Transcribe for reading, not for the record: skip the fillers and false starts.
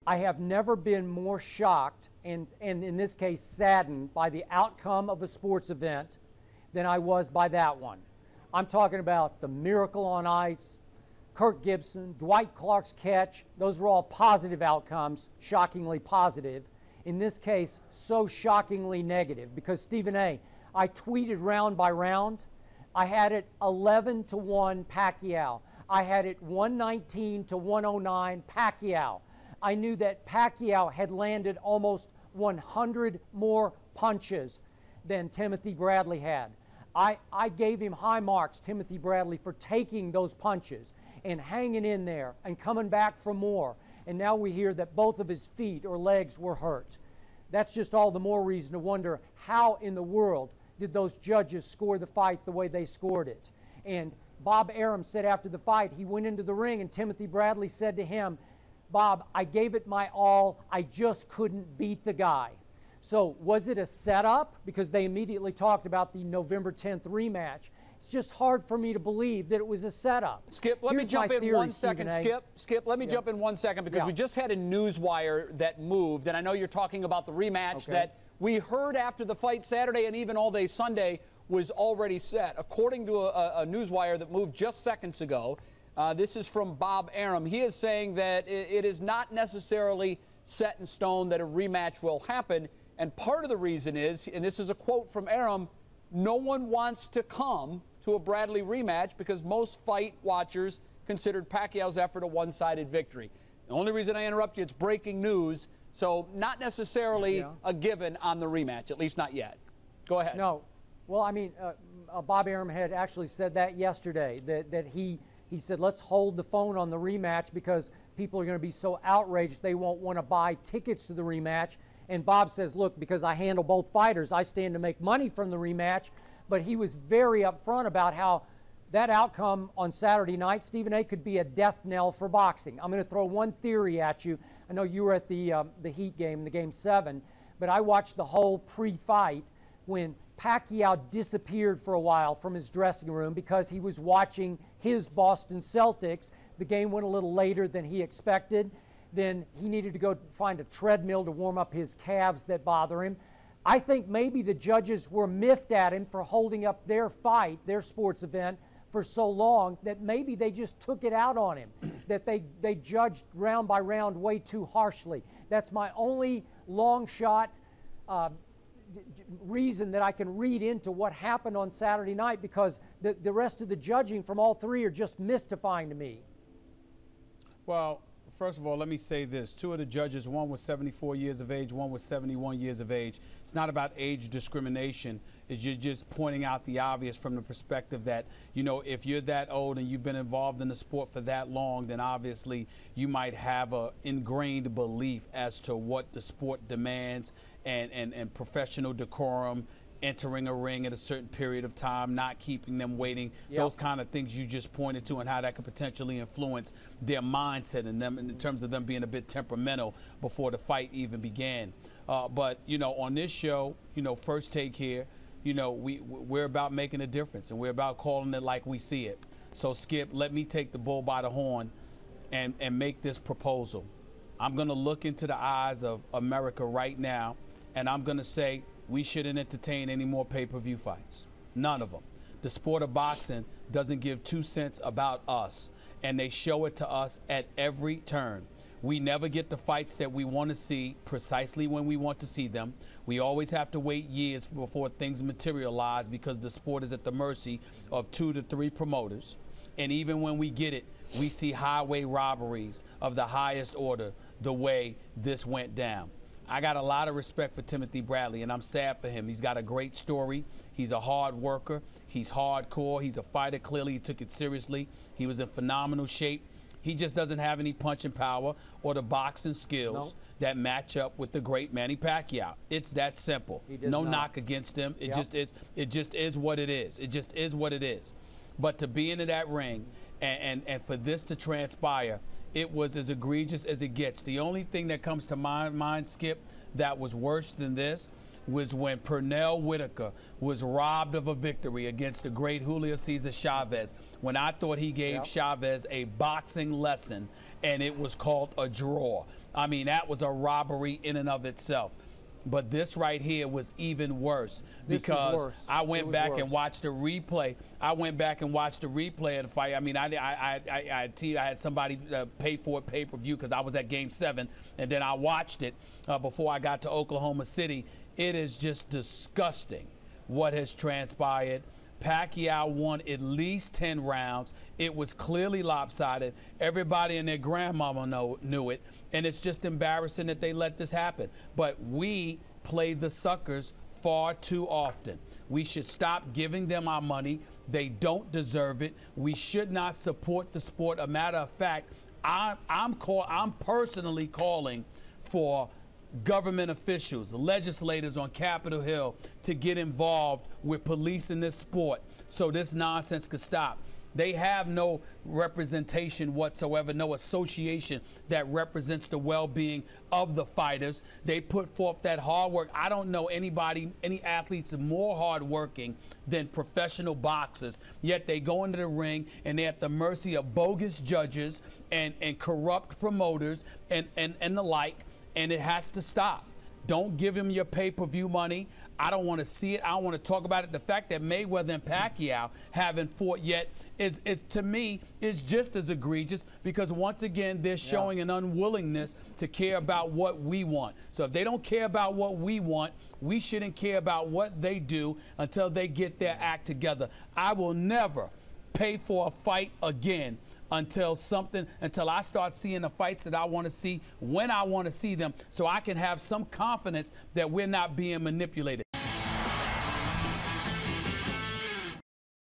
I have never been more shocked and in this case saddened by the outcome of a sports event than I was by that one. I'm talking about the miracle on ice, Kirk Gibson, Dwight Clark's catch. Those were all positive outcomes, shockingly positive. In this case, so shockingly negative because, Stephen A., I tweeted round by round. I had it 11-1 Pacquiao. I had it 119-109 Pacquiao. I knew that Pacquiao had landed almost 100 more punches than Timothy Bradley had. I gave him high marks, Timothy Bradley, for taking those punches and hanging in there and coming back for more. And now we hear that both of his feet or legs were hurt. That's just all the more reason to wonder how in the world did those judges score the fight the way they scored it. And Bob Arum said after the fight, he went into the ring and Timothy Bradley said to him, "Bob, I gave it my all. I just couldn't beat the guy." So was it a setup? Because they immediately talked about the November 10th rematch. It's just hard for me to believe that it was a setup. Skip, let me jump in 1 second. Skip, let me jump in 1 second because we just had a newswire that moved, and I know you're talking about the rematch that we heard after the fight Saturday and even all day Sunday was already set. According to a newswire that moved just seconds ago, this is from Bob Arum. He is saying that it is not necessarily set in stone that a rematch will happen. And part of the reason is, and this is a quote from Arum, no one wants to come to a Bradley rematch because most fight watchers considered Pacquiao's effort a one-sided victory. The only reason I interrupt you, it's breaking news, so not necessarily a given on the rematch, at least not yet. Go ahead. No. Well, I mean, Bob Arum had actually said that yesterday, that he said, let's hold the phone on the rematch because people are going to be so outraged they won't want to buy tickets to the rematch. And Bob says, look, because I handle both fighters, I stand to make money from the rematch. But he was very upfront about how that outcome on Saturday night, Stephen A., could be a death knell for boxing. I'm going to throw one theory at you. I know you were at the Heat game, the Game 7, but I watched the whole pre-fight when Pacquiao disappeared for a while from his dressing room because he was watching his Boston Celtics. The game went a little later than he expected. Then he needed to go find a treadmill to warm up his calves that bother him. I think maybe the judges were miffed at him for holding up their fight, their sports event, for so long that maybe they just took it out on him, that they judged round by round way too harshly. That's my only long shot reason that I can read into what happened on Saturday night because the rest of the judging from all three are just mystifying to me. Well, first of all, let me say this. Two of the judges, one was 74 years of age, one was 71 years of age. It's not about age discrimination. You're just pointing out the obvious from the perspective that, you know, if you're that old and you've been involved in the sport for that long, then obviously you might have an ingrained belief as to what the sport demands and professional decorum, entering a ring at a certain period of time, not keeping them waiting, those kind of things you just pointed to and how that could potentially influence their mindset and them in terms of them being a bit temperamental before the fight even began. But, you know, on this show, you know, First Take here, you know, we're about making a difference and we're about calling it like we see it. So, Skip, let me take the bull by the horn and make this proposal. I'm going to look into the eyes of America right now and I'm going to say, we shouldn't entertain any more pay-per-view fights. None of them. The sport of boxing doesn't give 2 cents about us, and they show it to us at every turn. We never get the fights that we want to see precisely when we want to see them. We always have to wait years before things materialize because the sport is at the mercy of 2 to 3 promoters. And even when we get it, we see highway robberies of the highest order the way this went down. I got a lot of respect for Timothy Bradley, and I'm sad for him. He's got a great story. He's a hard worker. He's hardcore. He's a fighter. Clearly, he took it seriously. He was in phenomenal shape. He just doesn't have any punching power or the boxing skills that match up with the great Manny Pacquiao. It's that simple. No knock against him. It just is. It just is what it is. It just is what it is. But to be into that ring and for this to transpire, it was as egregious as it gets. The only thing that comes to my mind, Skip, that was worse than this was when Pernell Whitaker was robbed of a victory against the great Julio Cesar Chavez, when I thought he gave Chavez a boxing lesson, and it was called a draw. I mean, that was a robbery in and of itself. But this right here was even worse because I went back and watched the replay. I went back and watched the replay of the fight. I mean, I had somebody pay for it pay-per-view because I was at Game 7, and then I watched it before I got to Oklahoma City. It is just disgusting what has transpired. Pacquiao won at least 10 rounds. It was clearly lopsided. Everybody and their grandmama knew it. And it's just embarrassing that they let this happen. But we play the suckers far too often. We should stop giving them our money. They don't deserve it. We should not support the sport. A matter of fact, I'm personally calling for government officials, legislators on Capitol Hill to get involved with policing this sport so this nonsense could stop. They have no representation whatsoever, no association that represents the well-being of the fighters. They put forth that hard work. I don't know any athletes more hardworking than professional boxers, yet they go into the ring and they're at the mercy of bogus judges and corrupt promoters and the like. And it has to stop. Don't give him your pay-per-view money. I don't want to see it. I don't want to talk about it. The fact that Mayweather and Pacquiao haven't fought yet is to me, is just as egregious because, once again, they're showing an unwillingness to care about what we want. So if they don't care about what we want, we shouldn't care about what they do until they get their act together. I will never pay for a fight again until I start seeing the fights that I want to see when I want to see them, so I can have some confidence that we're not being manipulated.